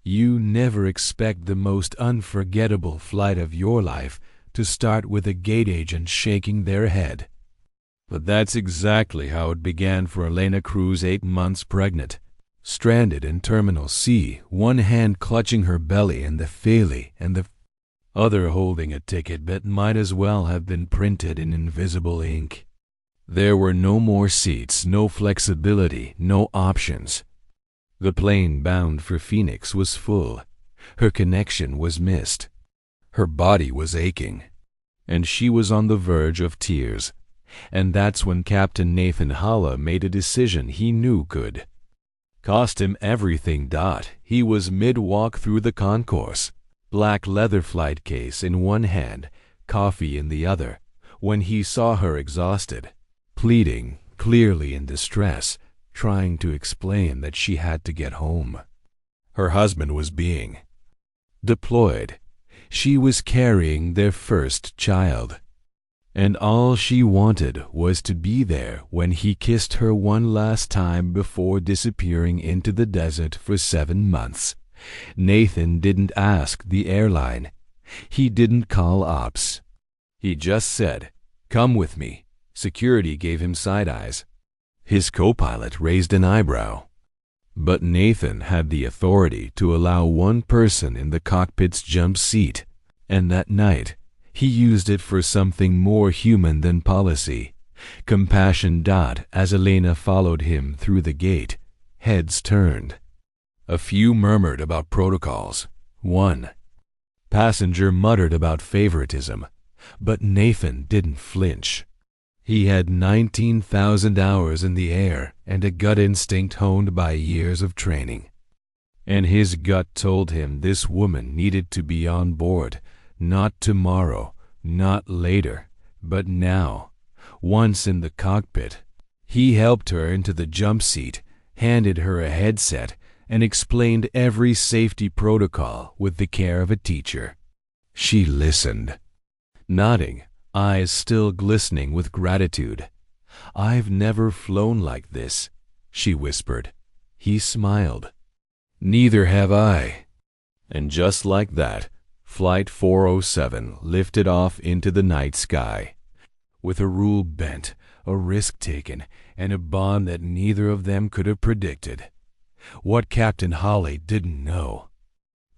You never expect the most unforgettable flight of your life to start with a gate agent shaking their head. But that's exactly how it began for Elena Cruz, 8 months pregnant, stranded in Terminal C, one hand clutching her belly and the Philly and the other holding a ticket that might as well have been printed in invisible ink. There were no more seats, no flexibility, no options. The plane bound for Phoenix was full. Her connection was missed. Her body was aching, and she was on the verge of tears. And that's when Captain Nathan Hale made a decision he knew could cost him everything. He was mid-walk through the concourse, black leather flight case in one hand, coffee in the other, when he saw her exhausted, pleading, clearly in distress, trying to explain that she had to get home. Her husband was being deployed. She was carrying their first child. And all she wanted was to be there when he kissed her one last time before disappearing into the desert for 7 months. Nathan didn't ask the airline. He didn't call ops. He just said, "Come with me." Security gave him side eyes. His co-pilot raised an eyebrow. But Nathan had the authority to allow one person in the cockpit's jump seat, and that night he used it for something more human than policy. Compassion. As Elena followed him through the gate, heads turned. A few murmured about protocols. One passenger muttered about favoritism, but Nathan didn't flinch. He had 19,000 hours in the air and a gut instinct honed by years of training. And his gut told him this woman needed to be on board, not tomorrow, not later, but now. Once in the cockpit, he helped her into the jump seat, handed her a headset, and explained every safety protocol with the care of a teacher. She listened, nodding, eyes still glistening with gratitude. "I've never flown like this," she whispered. He smiled. "Neither have I." And just like that, Flight 407 lifted off into the night sky, with a rule bent, a risk taken, and a bond that neither of them could have predicted. What Captain Hale didn't know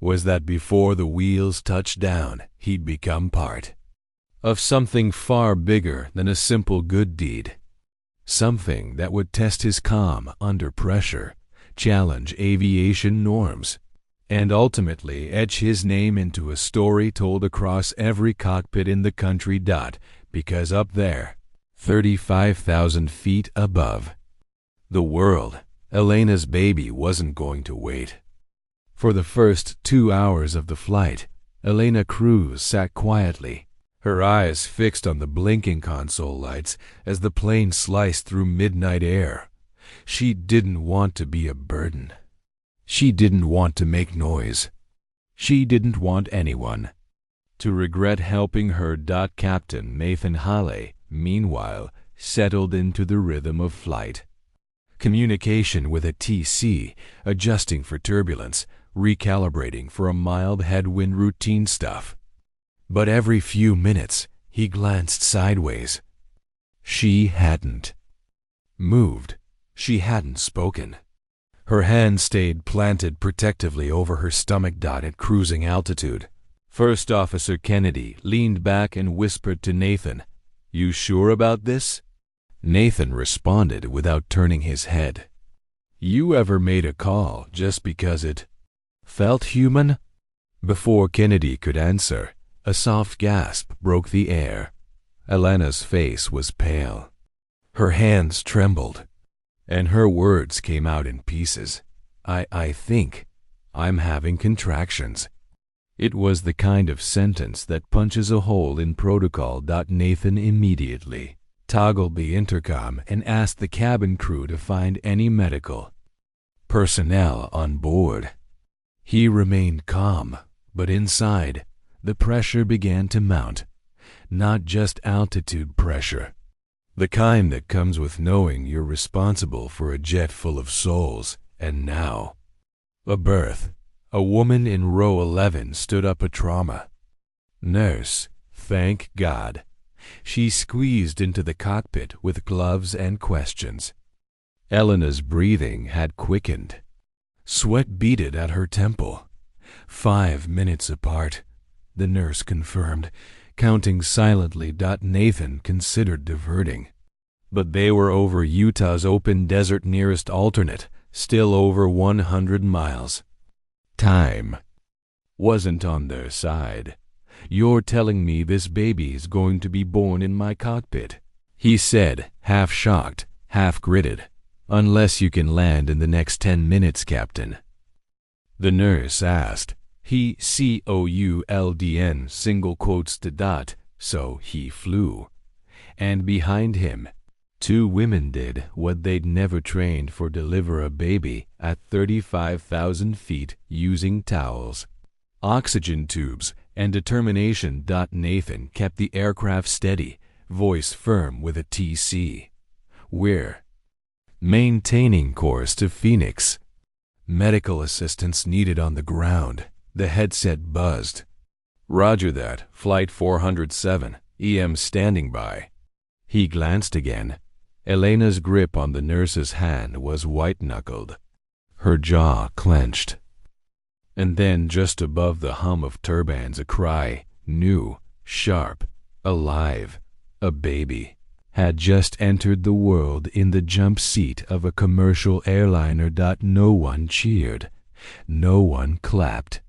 was that before the wheels touched down, he'd become part of something far bigger than a simple good deed. Something that would test his calm under pressure, challenge aviation norms, and ultimately etch his name into a story told across every cockpit in the country. Because up there, 35,000 feet above the world, Elena's baby wasn't going to wait. For the first 2 hours of the flight, Elena Cruz sat quietly, her eyes fixed on the blinking console lights as the plane sliced through midnight air. She didn't want to be a burden. She didn't want to make noise. She didn't want anyone to regret helping her. Captain Nathan Hale, meanwhile, settled into the rhythm of flight. Communication with a TC, adjusting for turbulence, recalibrating for a mild headwind, routine stuff. But every few minutes, he glanced sideways. She hadn't moved. She hadn't spoken. Her hand stayed planted protectively over her stomach. At cruising altitude, First Officer Kennedy leaned back and whispered to Nathan, "You sure about this?" Nathan responded without turning his head. "You ever made a call just because it felt human?" Before Kennedy could answer, a soft gasp broke the air. Elena's face was pale. Her hands trembled, and her words came out in pieces. I think I'm having contractions." It was the kind of sentence that punches a hole in protocol. Nathan immediately toggled the intercom and asked the cabin crew to find any medical personnel on board. He remained calm, but inside, the pressure began to mount. Not just altitude pressure, the kind that comes with knowing you're responsible for a jet full of souls, and now a birth, A woman in row 11 stood up a trauma. Nurse, thank God. She squeezed into the cockpit with gloves and questions. Elena's breathing had quickened. Sweat beaded at her temple. 5 minutes apart, the nurse confirmed, counting silently. Nathan considered diverting. But they were over Utah's open desert nearest alternate, still over 100 miles. Time wasn't on their side. You're telling me this baby is going to be born in my cockpit? He said, half shocked, half gritted. Unless you can land in the next 10 minutes, Captain. The nurse asked. He COULDN single quotes to dot, so he flew. And behind him, 2 women did what they'd never trained for deliver a baby at 35,000 feet using towels, oxygen tubes, and determination. Nathan kept the aircraft steady, voice firm with a TC. We're maintaining course to Phoenix. Medical assistance needed on the ground. The headset buzzed. Roger that, Flight 407, EM standing by. He glanced again. Elena's grip on the nurse's hand was white-knuckled. Her jaw clenched. And then just above the hum of turbines a cry, new, sharp, alive. A baby had just entered the world in the jump seat of a commercial airliner. No one cheered. No one clapped.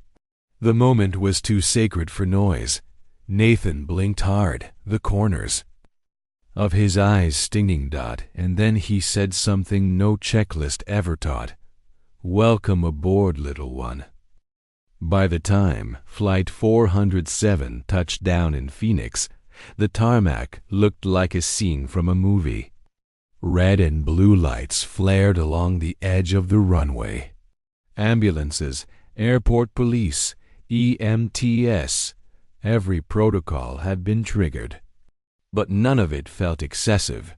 The moment was too sacred for noise. Nathan blinked hard, the corners of his eyes stinging. And then he said something no checklist ever taught. Welcome aboard, little one. By the time Flight 407 touched down in Phoenix, the tarmac looked like a scene from a movie. Red and blue lights flared along the edge of the runway. Ambulances, airport police, EMTs. Every protocol had been triggered. But none of it felt excessive.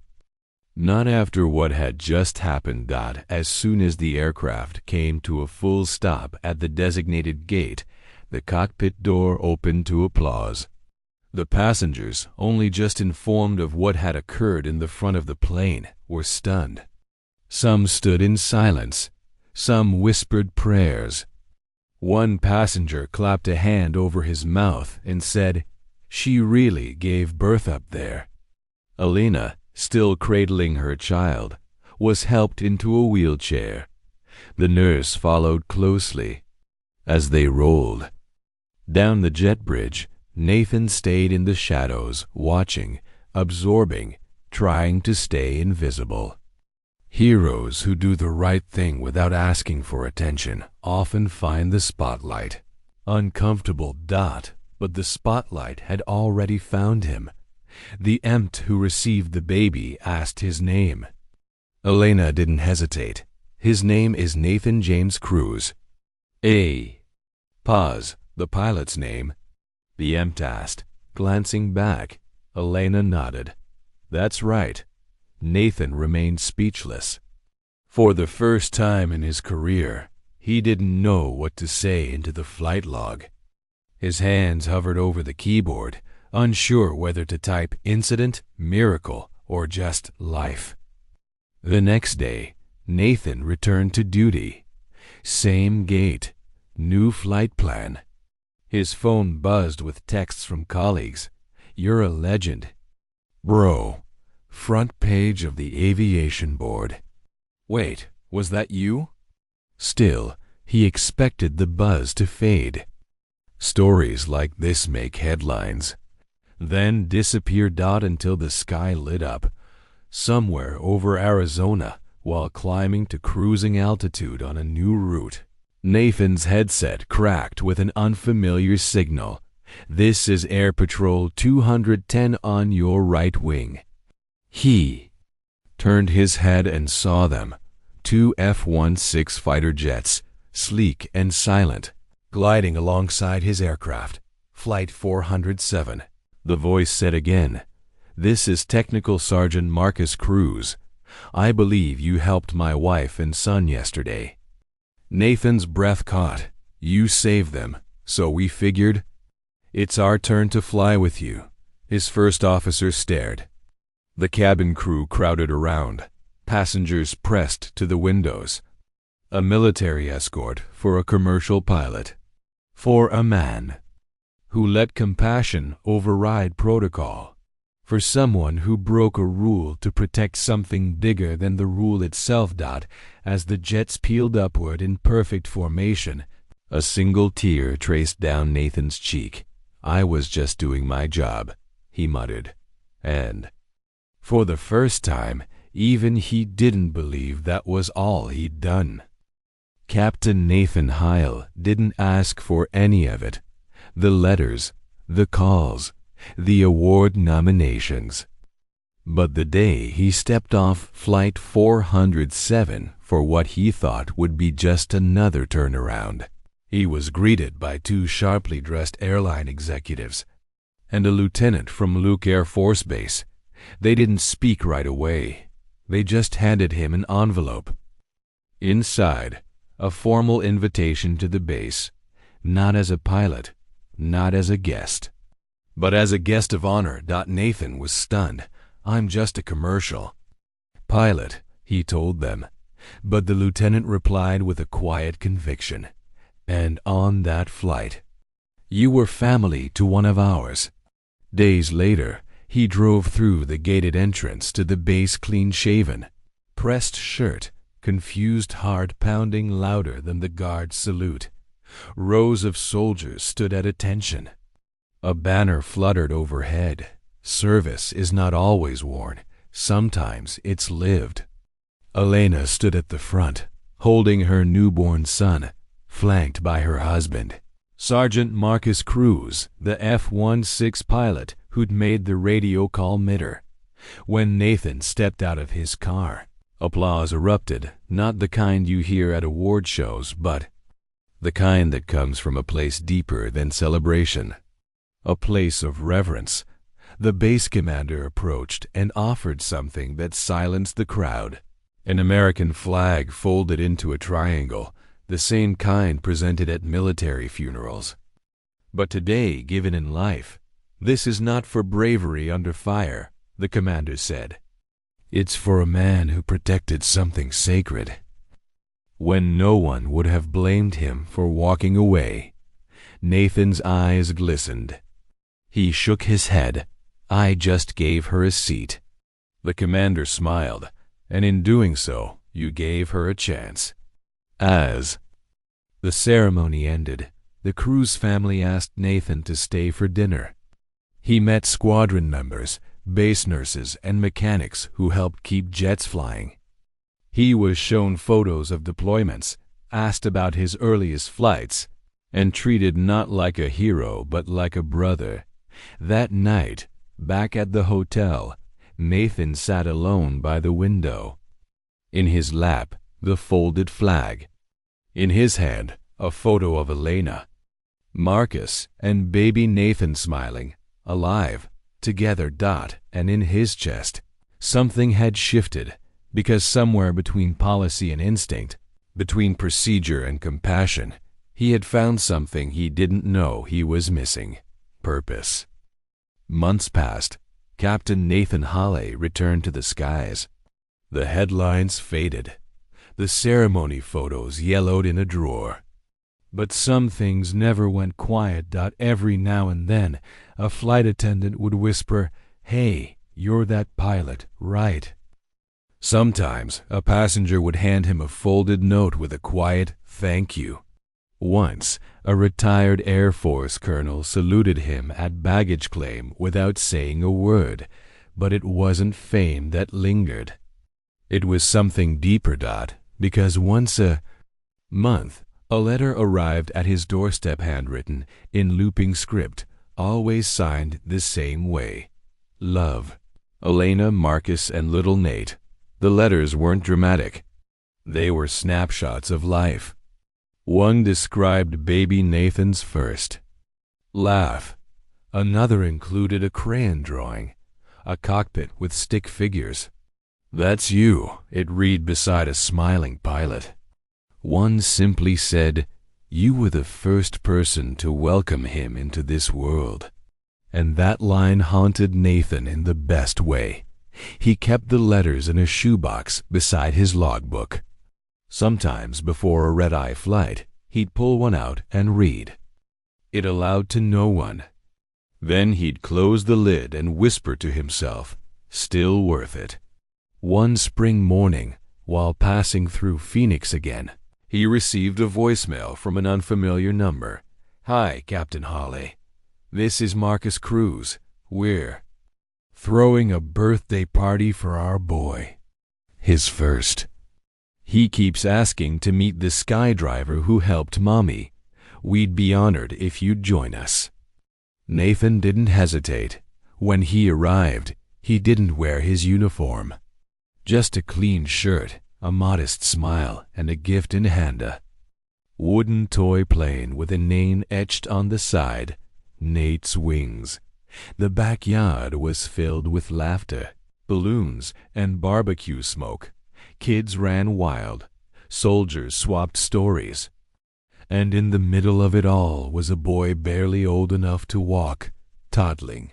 Not after what had just happened. As soon as the aircraft came to a full stop at the designated gate, the cockpit door opened to applause. The passengers, only just informed of what had occurred in the front of the plane, were stunned. Some stood in silence. Some whispered prayers. One passenger clapped a hand over his mouth and said, "She really gave birth up there." Elena, still cradling her child, was helped into a wheelchair. The nurse followed closely. As they rolled down the jet bridge, Nathan stayed in the shadows, watching, absorbing, trying to stay invisible. Heroes who do the right thing without asking for attention often find the spotlight. Uncomfortable. But the spotlight had already found him. The EMT who received the baby asked his name. Elena didn't hesitate. His name is Nathan James Cruz. Pause. The pilot's name? The EMT asked, glancing back. Elena nodded. That's right. Nathan remained speechless. For the first time in his career, he didn't know what to say into the flight log. His hands hovered over the keyboard, unsure whether to type incident, miracle, or just life. The next day, Nathan returned to duty. Same gate, new flight plan. His phone buzzed with texts from colleagues. You're a legend. Bro, front page of the aviation board. Wait, was that you? Still, he expected the buzz to fade. Stories like this make headlines, then disappear. Until the sky lit up, somewhere over Arizona, while climbing to cruising altitude on a new route. Nathan's headset cracked with an unfamiliar signal. This is Air Patrol 210 on your right wing. He turned his head and saw them. 2 F-16 fighter jets, sleek and silent, gliding alongside his aircraft. Flight 407. The voice said again, "This is Technical Sergeant Marcus Cruz. I believe you helped my wife and son yesterday." Nathan's breath caught. You saved them, so we figured, it's our turn to fly with you. His first officer stared. The cabin crew crowded around. Passengers pressed to the windows. A military escort for a commercial pilot. For a man who let compassion override protocol. For someone who broke a rule to protect something bigger than the rule itself. As the jets peeled upward in perfect formation, a single tear traced down Nathan's cheek. I was just doing my job, he muttered. And for the first time, even he didn't believe that was all he'd done. Captain Nathan Hale didn't ask for any of it. The letters, the calls, the award nominations. But the day he stepped off Flight 407 for what he thought would be just another turnaround, he was greeted by two sharply dressed airline executives and a lieutenant from Luke Air Force Base. They didn't speak right away. They just handed him an envelope. Inside, a formal invitation to the base, not as a pilot, not as a guest, but as a guest of honor. Nathan was stunned. I'm just a commercial pilot, he told them, but the lieutenant replied with a quiet conviction. And on that flight, you were family to one of ours. Days later, he drove through the gated entrance to the base clean-shaven, pressed shirt, confused heart pounding louder than the guard's salute. Rows of soldiers stood at attention. A banner fluttered overhead. Service is not always worn. Sometimes it's lived. Elena stood at the front, holding her newborn son, flanked by her husband, Sergeant Marcus Cruz, the F-16 pilot who'd made the radio call midder. When Nathan stepped out of his car, applause erupted, not the kind you hear at award shows, but the kind that comes from a place deeper than celebration, a place of reverence. The base commander approached and offered something that silenced the crowd. An American flag folded into a triangle, the same kind presented at military funerals. But today, given in life, this is not for bravery under fire, the commander said. It's for a man who protected something sacred. When no one would have blamed him for walking away, Nathan's eyes glistened. He shook his head. I just gave her a seat. The commander smiled, and in doing so, you gave her a chance. As the ceremony ended, the Cruz family asked Nathan to stay for dinner. He met squadron members, base nurses, and mechanics who helped keep jets flying. He was shown photos of deployments, asked about his earliest flights, and treated not like a hero but like a brother. That night, back at the hotel, Nathan sat alone by the window. In his lap, the folded flag. In his hand, a photo of Elena, Marcus, and baby Nathan smiling, alive, together. And in his chest, something had shifted, because somewhere between policy and instinct, between procedure and compassion, he had found something he didn't know he was missing: purpose. Months passed. Captain Nathan Hale returned to the skies. The headlines faded. The ceremony photos yellowed in a drawer. But some things never went quiet. Every now and then, a flight attendant would whisper, "Hey, you're that pilot, right?" Sometimes, a passenger would hand him a folded note with a quiet "thank you." Once, a retired Air Force colonel saluted him at baggage claim without saying a word, but it wasn't fame that lingered. It was something deeper. Because once a month, a letter arrived at his doorstep, handwritten in looping script, always signed the same way: Love, Elena, Marcus, and little Nate. The letters weren't dramatic. They were snapshots of life. One described baby Nathan's first laugh. Another included a crayon drawing, a cockpit with stick figures. "That's you," it read beside a smiling pilot. One simply said, You were the first person to welcome him into this world." And that line haunted Nathan in the best way. He kept the letters in a shoebox beside his logbook. Sometimes before a red-eye flight, he'd pull one out and read. It allowed to no one. Then he'd close the lid and whisper to himself, "Still worth it." One spring morning, while passing through Phoenix again, he received a voicemail from an unfamiliar number. "Hi, Captain Hale. This is Marcus Cruz. We're throwing a birthday party for our boy. His first. He keeps asking to meet the skydriver who helped Mommy. We'd be honored if you'd join us." Nathan didn't hesitate. When he arrived, he didn't wear his uniform. Just a clean shirt, a modest smile, and a gift in hand. A wooden toy plane with a name etched on the side, Nate's Wings. The backyard was filled with laughter, balloons, and barbecue smoke. Kids ran wild. Soldiers swapped stories. And in the middle of it all was a boy barely old enough to walk, toddling.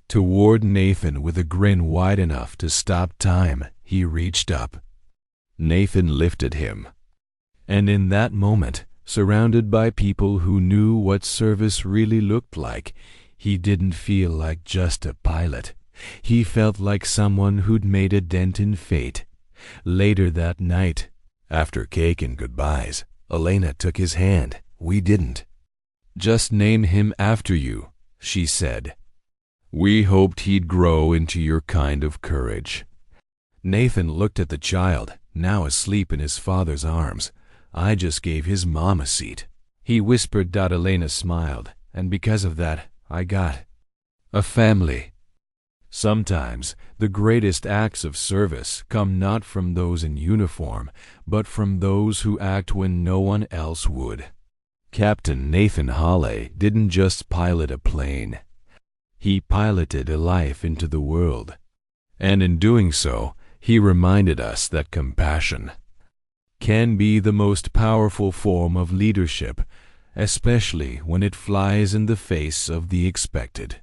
Toward Nathan, with a grin wide enough to stop time, he reached up. Nathan lifted him. And in that moment, surrounded by people who knew what service really looked like, he didn't feel like just a pilot. He felt like someone who'd made a dent in fate. Later that night, after cake and goodbyes, Elena took his hand. We didn't. "Just name him after you," she said. "We hoped he'd grow into your kind of courage." Nathan looked at the child, now asleep in his father's arms. "I just gave his mom a seat," he whispered. Elena smiled, "and because of that, I got a family." Sometimes the greatest acts of service come not from those in uniform, but from those who act when no one else would. Captain Nathan Hale didn't just pilot a plane. He piloted a life into the world. And in doing so, he reminded us that compassion can be the most powerful form of leadership, especially when it flies in the face of the expected.